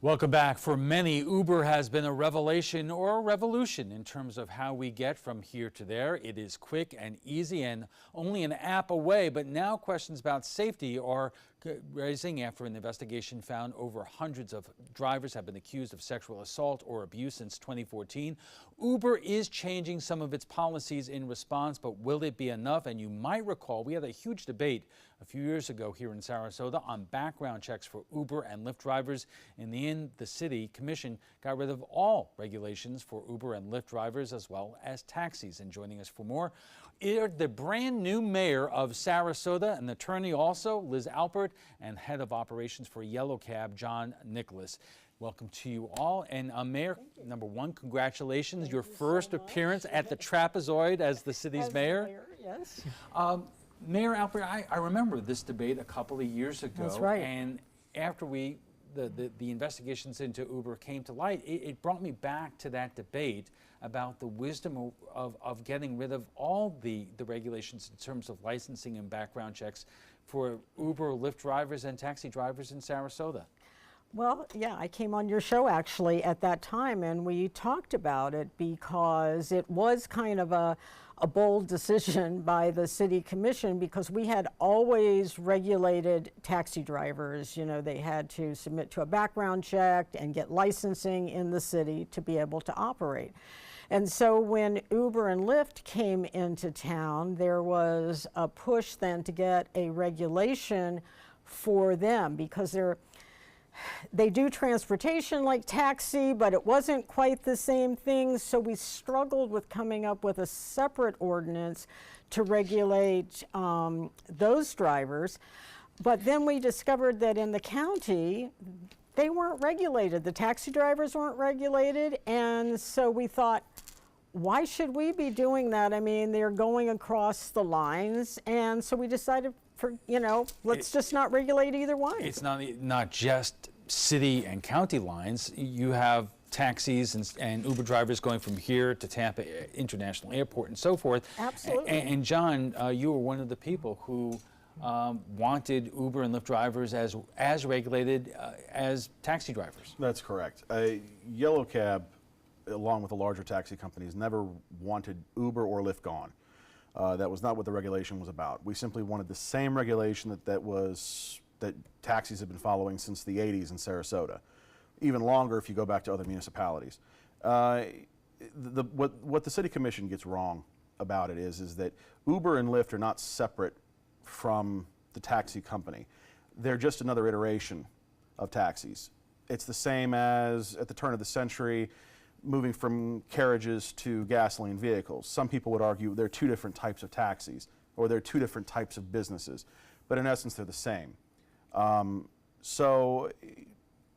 Welcome back. For many, Uber has been a revelation or a revolution in terms of how we get from here to there. It is quick and easy and only an app away, but now questions about safety are rising after an investigation found over hundreds of drivers have been accused of sexual assault or abuse since 2014. Uber is changing some of its policies in response, but will it be enough? And you might recall we had a huge debate a few years ago here in Sarasota on background checks for Uber and Lyft drivers. In the end, the city commission got rid of all regulations for Uber and Lyft drivers as well as taxis. And joining us for more is the brand new mayor of Sarasota, an attorney also, Liz Alpert, and head of operations for Yellow Cab, John Nicholas. Welcome to you all. And Mayor, number one, congratulations. Your first appearance at the Trapezoid as the city's mayor. Yes. Mayor Alpert, I remember this debate a couple of years ago. That's right. And after the investigations into Uber came to light, it brought me back to that debate about the wisdom of getting rid of all the regulations in terms of licensing and background checks for Uber, Lyft drivers, and taxi drivers in Sarasota. Well, yeah, I came on your show actually at that time, and we talked about it because it was kind of a bold decision by the city commission, because we had always regulated taxi drivers. You know, they had to submit to a background check and get licensing in the city to be able to operate. And so when Uber and Lyft came into town, there was a push then to get a regulation for them, because they do transportation like taxi, but it wasn't quite the same thing. So we struggled with coming up with a separate ordinance to regulate those drivers. But then we discovered that in the county, they weren't regulated. The taxi drivers weren't regulated. And so we thought, why should we be doing that? I mean, they're going across the lines. And so we decided, let's just not regulate either one. It's not just city and county lines. You have taxis and Uber drivers going from here to Tampa International Airport and so forth. Absolutely. And John, you were one of the people who wanted Uber and Lyft drivers as regulated as taxi drivers. That's correct. Yellow Cab, along with the larger taxi companies, never wanted Uber or Lyft gone. That was not what the regulation was about. We simply wanted the same regulation that taxis have been following since the 80s in Sarasota, even longer if you go back to other municipalities. What the city commission gets wrong about it is that Uber and Lyft are not separate from the taxi company. They're just another iteration of taxis. It's the same as at the turn of the century, moving from carriages to gasoline vehicles. Some people would argue they're two different types of taxis, or they're two different types of businesses, but in essence they're the same. So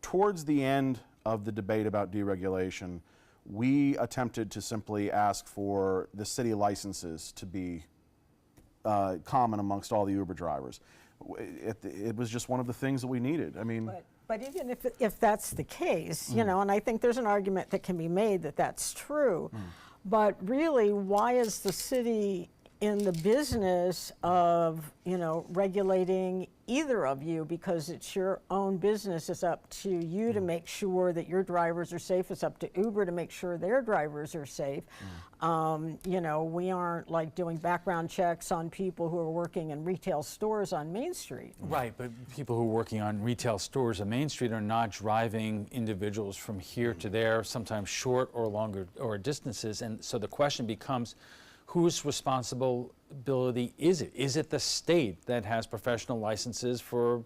towards the end of the debate about deregulation, we attempted to simply ask for the city licenses to be common amongst all the Uber drivers. It was just one of the things that we needed. I mean, But even if that's the case, and I think there's an argument that can be made that that's true, but really, why is the city in the business of, regulating either of you? Because it's your own business. It's up to you to make sure that your drivers are safe. It's up to Uber to make sure their drivers are safe. We aren't like doing background checks on people who are working in retail stores on Main Street. Right, but people who are working on retail stores on Main Street are not driving individuals from here to there, sometimes short or longer or distances. And so the question becomes, whose responsibility is it? Is it the state that has professional licenses for,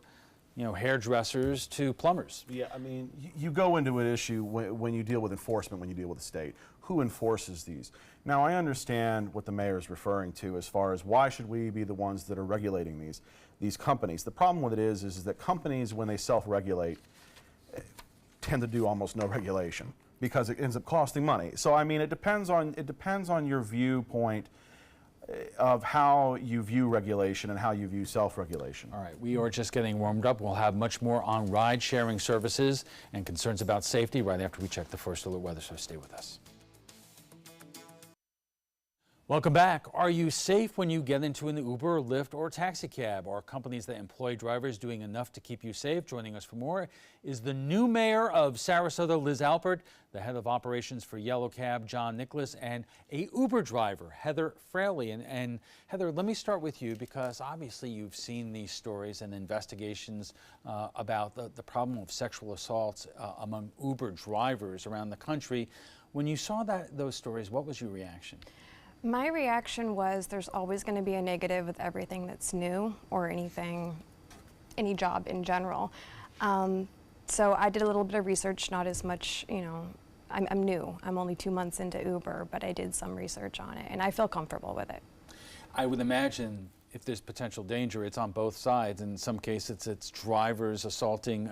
hairdressers to plumbers? Yeah, I mean, you go into an issue when you deal with enforcement, when you deal with the state. Who enforces these? Now, I understand what the mayor is referring to as far as why should we be the ones that are regulating these companies. The problem with it is that companies, when they self-regulate, tend to do almost no regulation, because it ends up costing money. So I mean, it depends on your viewpoint of how you view regulation and how you view self-regulation. All right, we are just getting warmed up. We'll have much more on ride-sharing services and concerns about safety right after we check the first alert weather, so stay with us. Welcome back. Are you safe when you get into an Uber, Lyft, or taxi cab? Are companies that employ drivers doing enough to keep you safe? Joining us for more is the new mayor of Sarasota, Liz Alpert, the head of operations for Yellow Cab, John Nicholas, and a Uber driver, Heather Fraley. And Heather, let me start with you because obviously you've seen these stories and investigations about the problem of sexual assaults among Uber drivers around the country. When you saw those stories, what was your reaction? My reaction was there's always going to be a negative with everything that's new or any job in general. So I did a little bit of research, not as much, I'm new. I'm only 2 months into Uber, but I did some research on it and I feel comfortable with it. I would imagine if there's potential danger, it's on both sides. In some cases, it's drivers assaulting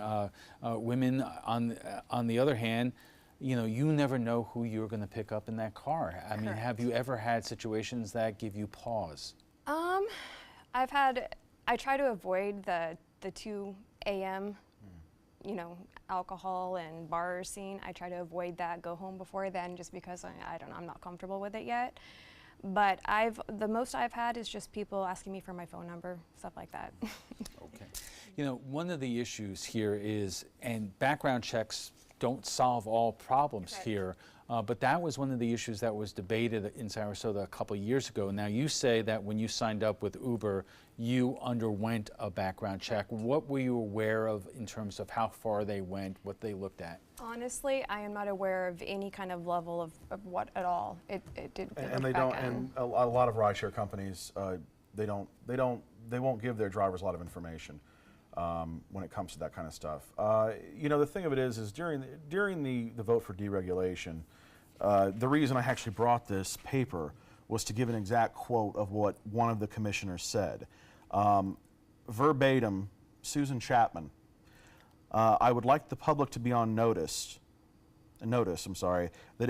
women. On the other hand, you never know who you're going to pick up in that car. I mean, have you ever had situations that give you pause? I try to avoid the 2 a.m., alcohol and bar scene. I try to avoid that, go home before then just because I'm not comfortable with it yet. But the most I've had is just people asking me for my phone number, stuff like that. Okay. One of the issues here is, and background checks don't solve all problems here, but that was one of the issues that was debated in Sarasota a couple of years ago. Now you say that when you signed up with Uber, you underwent a background check. What were you aware of in terms of how far they went, what they looked at? Honestly, I am not aware of any kind of level of what at all. It did. And they don't. And a lot of rideshare companies, they won't give their drivers a lot of information. When it comes to that kind of stuff. The thing of it is during the vote for deregulation, the reason I actually brought this paper was to give an exact quote of what one of the commissioners said. Verbatim, Susan Chapman, I would like the public to be on notice, that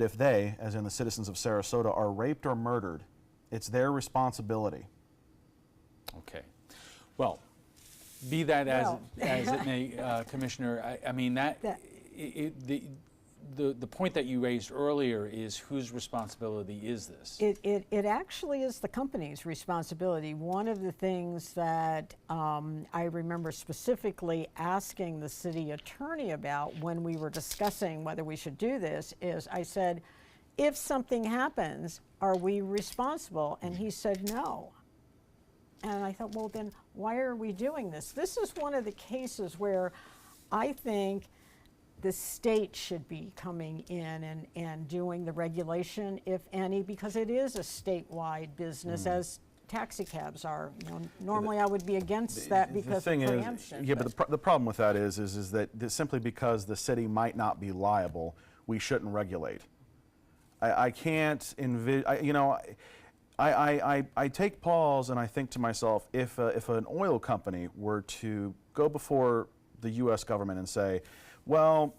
if they, as in the citizens of Sarasota, are raped or murdered, it's their responsibility. Okay. Well, be that as it may, Commissioner, the point that you raised earlier is whose responsibility is this? It actually is the company's responsibility. One of the things that I remember specifically asking the city attorney about when we were discussing whether we should do this is I said, if something happens, are we responsible? And he said no. And I thought, well, then why are we doing this? This is one of the cases where I think the state should be coming in and doing the regulation, if any, because it is a statewide business, as taxi cabs are. Normally I would be against that because of preemption. But the problem with that is that simply because the city might not be liable, we shouldn't regulate. I can't envision, I take pause and I think to myself, if an oil company were to go before the U.S. government and say, well,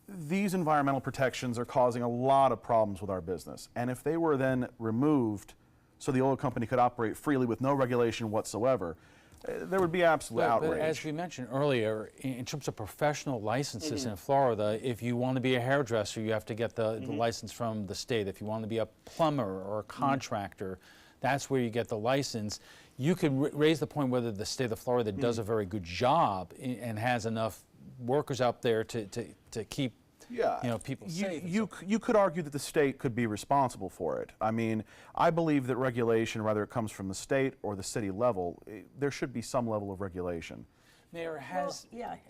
these environmental protections are causing a lot of problems with our business, and if they were then removed so the oil company could operate freely with no regulation whatsoever, there would be absolute outrage. But as we mentioned earlier, in terms of professional licenses in Florida, if you want to be a hairdresser, you have to get the license from the state. If you want to be a plumber or a contractor, that's where you get the license. You could raise the point whether the state of Florida does a very good job and has enough workers out there to keep people safe. You could argue that the state could be responsible for it. I mean, I believe that regulation, whether it comes from the state or the city level, there should be some level of regulation. Mayor,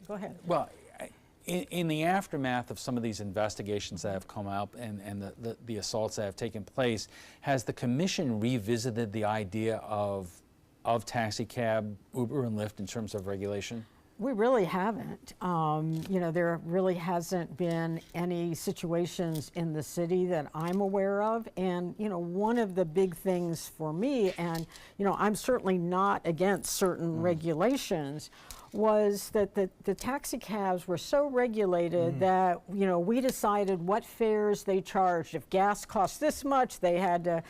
go ahead. Well, in the aftermath of some of these investigations that have come out and the assaults that have taken place, has the commission revisited the idea of taxi cab, Uber and Lyft in terms of regulation? We really haven't. There really hasn't been any situations in the city that I'm aware of. And, one of the big things for me, and, I'm certainly not against certain regulations, was that the taxi cabs were so regulated that, we decided what fares they charged. If gas cost this much, they had to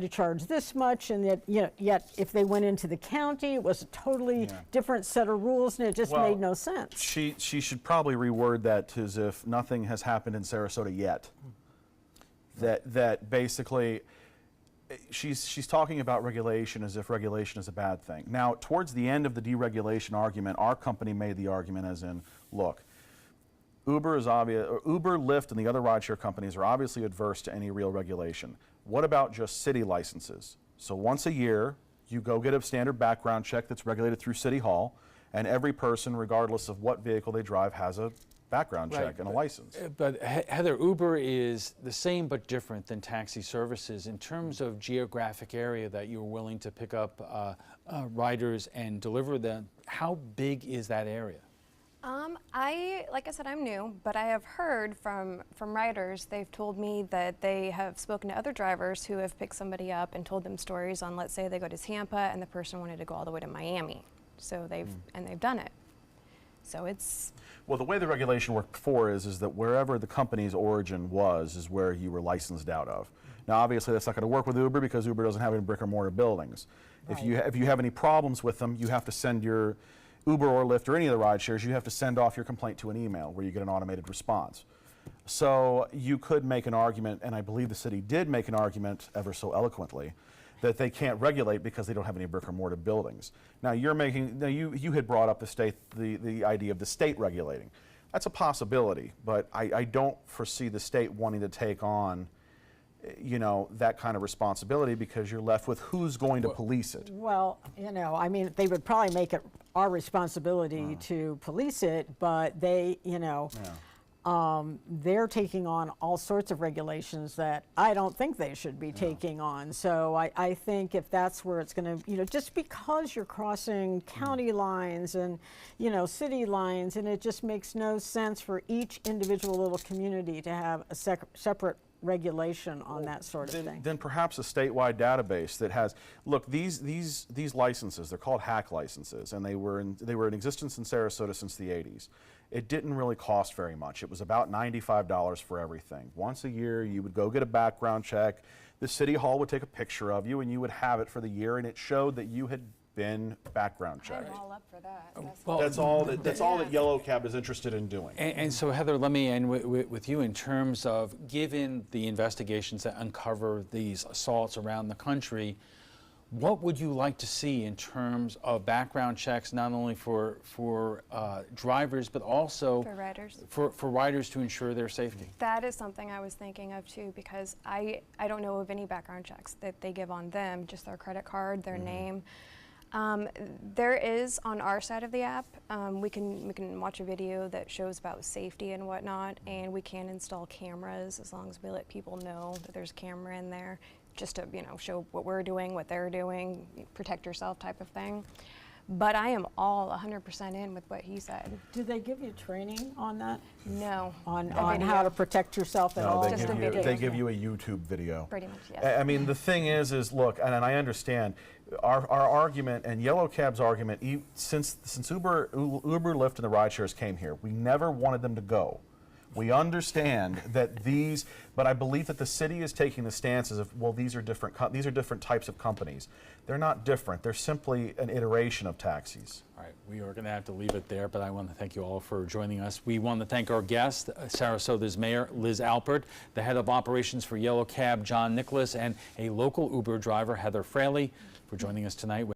charge this much, and that, yet if they went into the county, it was a totally different set of rules, and it just made no sense. She should probably reword that as if nothing has happened in Sarasota yet. that basically she's talking about regulation as if regulation is a bad thing. Now, towards the end of the deregulation argument, our company made the argument as in, look, Uber is obvious, Uber, Lyft, and the other rideshare companies are obviously adverse to any real regulation. What about just city licenses? So once a year, you go get a standard background check that's regulated through City Hall, and every person, regardless of what vehicle they drive, has a background check and a license. But Heather, Uber is the same but different than taxi services in terms of geographic area that you're willing to pick up riders and deliver them. How big is that area? Like I said, I'm new, but I have heard from riders. They've told me that they have spoken to other drivers who have picked somebody up and told them stories on, let's say they go to Tampa and the person wanted to go all the way to Miami. So they've done it. So it's... Well, the way the regulation worked before is that wherever the company's origin was is where you were licensed out of. Now, obviously, that's not going to work with Uber because Uber doesn't have any brick or mortar buildings. Right. If you have any problems with them, you have to send your Uber or Lyft or any of the ride shares, you have to send off your complaint to an email where you get an automated response. So you could make an argument, and I believe the city did make an argument ever so eloquently, that they can't regulate because they don't have any brick or mortar buildings. Now you had brought up the idea of the state regulating. That's a possibility, but I don't foresee the state wanting to take on that kind of responsibility because you're left with who's going to police it. Well, I mean, they would probably make it our responsibility to police it, but they, they're taking on all sorts of regulations that I don't think they should be taking on. So I think if that's where it's going to, just because you're crossing county lines and, city lines, and it just makes no sense for each individual little community to have a separate regulation on that sort of thing. Then perhaps a statewide database that has, look, these licenses, they're called hack licenses, and they were in existence in Sarasota since the 80s. It didn't really cost very much. It was about $95 for everything. Once a year, you would go get a background check. The city hall would take a picture of you, and you would have it for the year, and it showed that you had been background checked. I'm all up for that. Well, that's all that Yellow Cab is interested in doing. And so, Heather, let me end with you in terms of, given the investigations that uncover these assaults around the country, what would you like to see in terms of background checks, not only for drivers, but also For riders. For riders to ensure their safety? That is something I was thinking of too, because I don't know of any background checks that they give on them, just their credit card, their name. There is on our side of the app, we can watch a video that shows about safety and whatnot, and we can install cameras as long as we let people know that there's a camera in there, just to show what we're doing, what they're doing, protect yourself type of thing. But I am all 100% in with what he said. Do they give you training on that? No. On how to protect yourself at all? They give you a YouTube video. Pretty much, yes. I mean, the thing is look, and I understand, our argument and Yellow Cab's argument, since Uber, Lyft, and the rideshares came here, we never wanted them to go. We understand that but I believe that the city is taking the stances of, well, these are different types of companies. They're not different. They're simply an iteration of taxis. All right, we are going to have to leave it there, but I want to thank you all for joining us. We want to thank our guest, Sarasota's Mayor Liz Alpert, the head of operations for Yellow Cab, John Nicholas, and a local Uber driver, Heather Fraley, for joining us tonight.